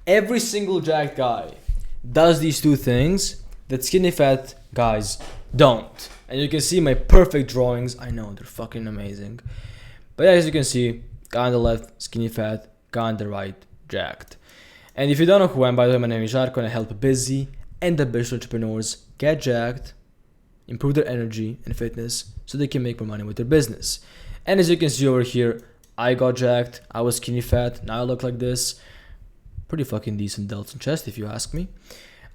Every single jacked guy does these two things that skinny fat guys don't. And you can see my perfect drawings. I know, they're fucking amazing. But as you can see, guy on the left, skinny fat, guy on the right, jacked. And if you don't know who I am, by the way, my name is Žarko and I help busy and ambitious entrepreneurs get jacked, improve their energy and fitness so they can make more money with their business. And as you can see over here, I got jacked, I was skinny fat, now I look like this. Pretty fucking decent delts and chest if you ask me.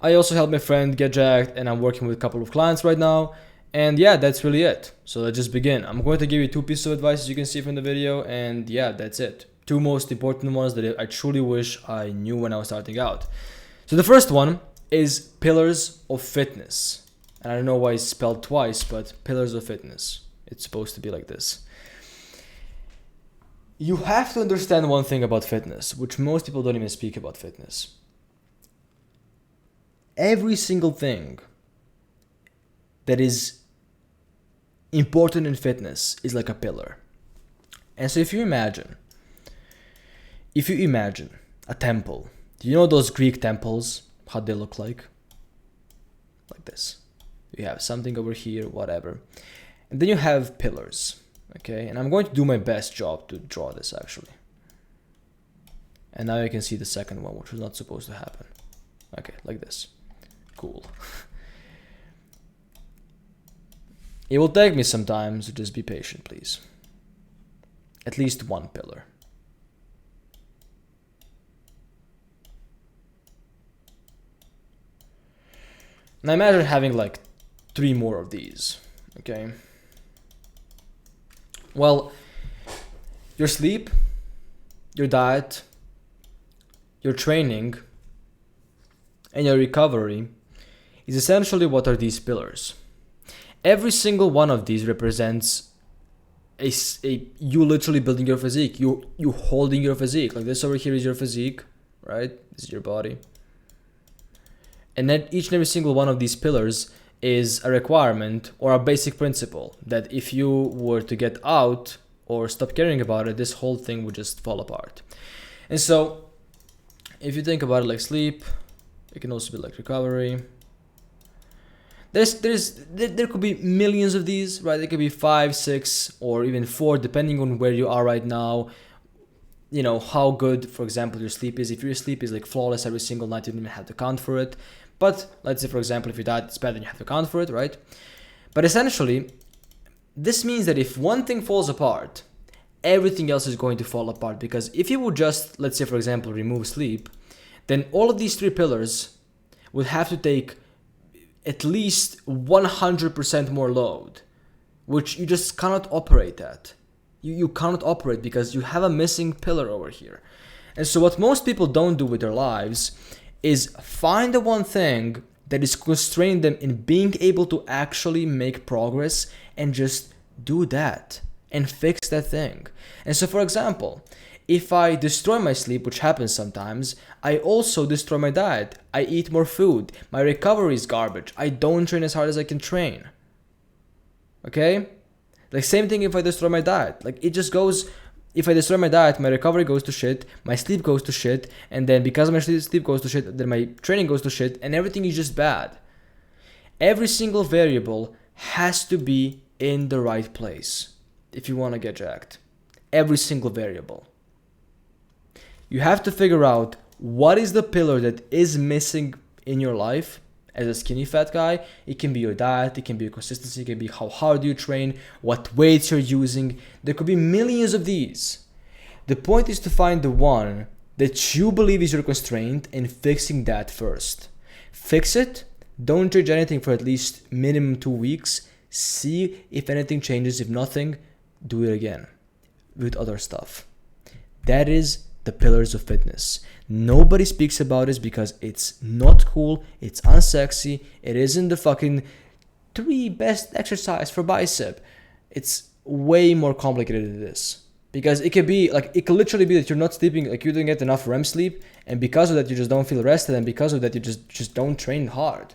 I also helped my friend get jacked and I'm working with a couple of clients right now. And yeah, that's really it. So let's just begin. I'm going to give you 2 pieces of advice as you can see from the video, and yeah, that's it. 2 most important ones that I truly wish I knew when I was starting out. So the first one is pillars of fitness. And I don't know why it's spelled twice, but pillars of fitness. It's supposed to be like this. You have to understand one thing about fitness, which most people don't even speak about fitness. Every single thing that is important in fitness is like a pillar. And so if you imagine a temple, do you know those Greek temples, how they look like? Like this. You have something over here, whatever. And then you have pillars. Okay, and I'm going to do my best job to draw this actually. And now you can see the second one, which was not supposed to happen. Okay, like this. Cool. It will take me some time, so just be patient, please. At least one pillar. Now imagine having like 3 more of these, okay? Well, your sleep, your diet, your training, and your recovery is essentially what are these pillars. Every single one of these represents you literally building your physique, you holding your physique. Like this over here is your physique, right? This is your body. And then each and every single one of these pillars is a requirement or a basic principle that if you were to get out or stop caring about it, this whole thing would just fall apart. And so if you think about it like sleep, it can also be like recovery. There could be millions of these, right? There could be 5, 6, or even 4, depending on where you are right now. You know, how good, for example, your sleep is. If your sleep is like flawless every single night, you don't even have to count for it. But let's say, for example, if your diet is bad, then you have to count for it, right? But essentially, this means that if one thing falls apart, everything else is going to fall apart. Because if you would just, let's say, for example, remove sleep, then all of these 3 pillars would have to take at least 100% more load, which you just cannot operate at. You cannot operate because you have a missing pillar over here. And so what most people don't do with their lives is find the one thing that is constraining them in being able to actually make progress and just do that and fix that thing. And so for example, if I destroy my sleep, which happens sometimes, I also destroy my diet. I eat more food. My recovery is garbage. I don't train as hard as I can train. Okay? Like same thing if I destroy my diet. Like it just goes, if I destroy my diet, my recovery goes to shit, my sleep goes to shit, and then because my sleep goes to shit, then my training goes to shit, and everything is just bad. Every single variable has to be in the right place if you want to get jacked. Every single variable. You have to figure out what is the pillar that is missing in your life as a skinny fat guy. It can be your diet, it can be your consistency, it can be how hard you train, what weights you're using. There could be millions of these. The point is to find the one that you believe is your constraint and fixing that first. Fix it, don't change anything for at least minimum 2 weeks. See if anything changes. If nothing, do it again with other stuff. That is the pillars of fitness. Nobody speaks about this because it's not cool, it's unsexy, it isn't the fucking 3 best exercise for bicep. It's way more complicated than this. Because it could be like, it could literally be that you're not sleeping, like you didn't get enough REM sleep, and because of that you just don't feel rested, and because of that you just don't train hard.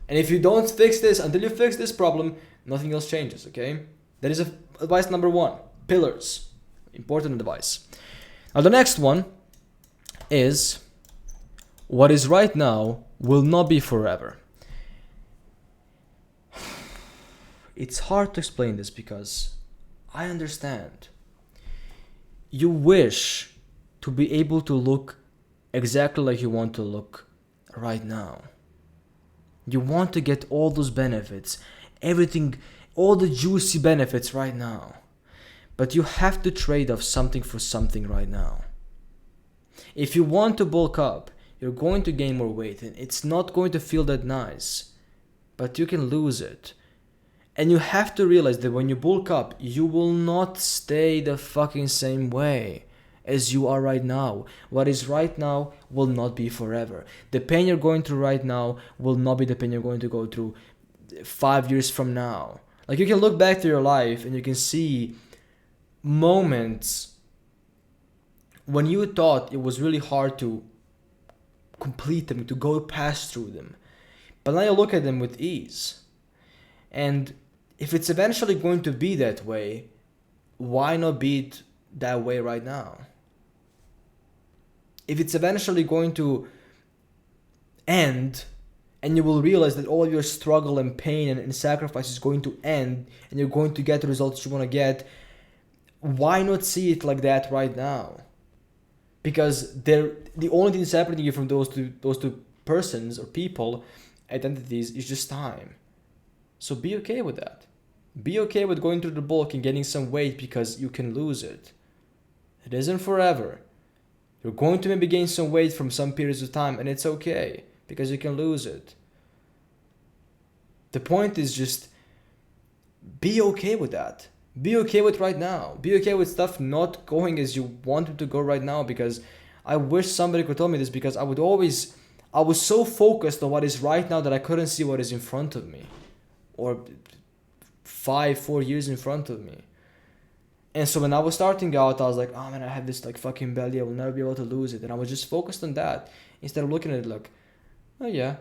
And if you don't fix this, until you fix this problem, nothing else changes, okay? That is advice number 1. Pillars. Important advice. Now the next one is what is right now will not be forever. It's hard to explain this because I understand. You wish to be able to look exactly like you want to look right now. You want to get all those benefits, everything, all the juicy benefits right now. But you have to trade off something for something right now. If you want to bulk up, you're going to gain more weight and it's not going to feel that nice, but you can lose it. And you have to realize that when you bulk up, you will not stay the fucking same way as you are right now. What is right now will not be forever. The pain you're going through right now will not be the pain you're going to go through 5 years from now. Like, you can look back to your life and you can see moments when you thought it was really hard to complete them, to go past through them. But now you look at them with ease. And if it's eventually going to be that way, why not be it that way right now? If it's eventually going to end, and you will realize that all your struggle and pain and sacrifice is going to end, and you're going to get the results you want to get, why not see it like that right now? Because the only thing separating you from those two persons or people, identities, is just time. So be okay with that. Be okay with going through the bulk and getting some weight because you can lose it. It isn't forever. You're going to maybe gain some weight from some periods of time, and it's okay because you can lose it. The point is just be okay with that. Be okay with right now. Be okay with stuff not going as you want it to go right now, because I wish somebody could tell me this, because I was so focused on what is right now that I couldn't see what is in front of me, or 4 years in front of me. And so when I was starting out, I was like, oh man, I have this like fucking belly, I will never be able to lose it. And I was just focused on that instead of looking at it like, oh yeah,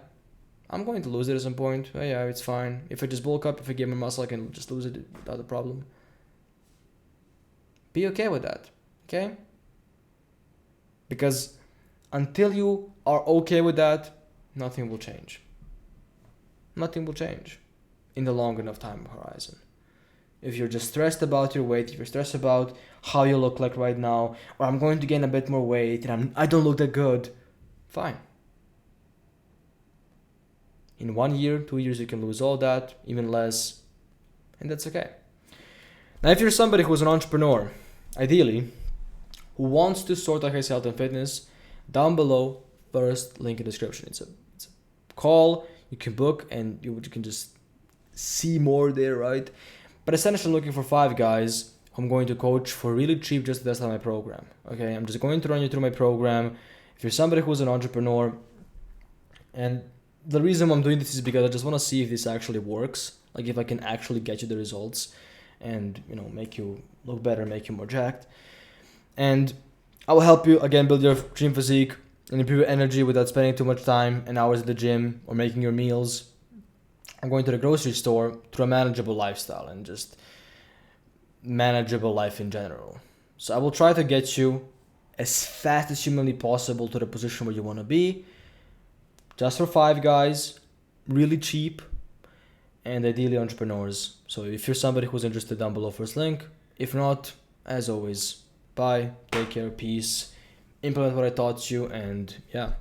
I'm going to lose it at some point. Oh yeah, it's fine. If I just bulk up, if I get my muscle, I can just lose it without a problem. Be okay with that, okay? Because until you are okay with that, nothing will change. Nothing will change in the long enough time horizon. If you're just stressed about your weight, if you're stressed about how you look like right now, or I'm going to gain a bit more weight and I don't look that good, fine. In 1 year, 2 years, you can lose all that, even less, and that's okay. Now, if you're somebody who's an entrepreneur, ideally, who wants to sort out his health and fitness, down below, first link in the description. It's a call you can book, and you can just see more there, right? But essentially, looking for 5 guys who I'm going to coach for really cheap just to test out my program. Okay, I'm just going to run you through my program. If you're somebody who's an entrepreneur, and the reason I'm doing this is because I just want to see if this actually works, like if I can actually get you the results and, you know, make you look better, make you more jacked. And I will help you again build your dream physique and improve your energy without spending too much time and hours at the gym or making your meals or going to the grocery store, through a manageable lifestyle and just manageable life in general. So I will try to get you as fast as humanly possible to the position where you want to be, just for 5 guys, really cheap, and ideally entrepreneurs. So if you're somebody who's interested, down below, first link. If not, as always, bye, take care, peace, implement what I taught you, and yeah.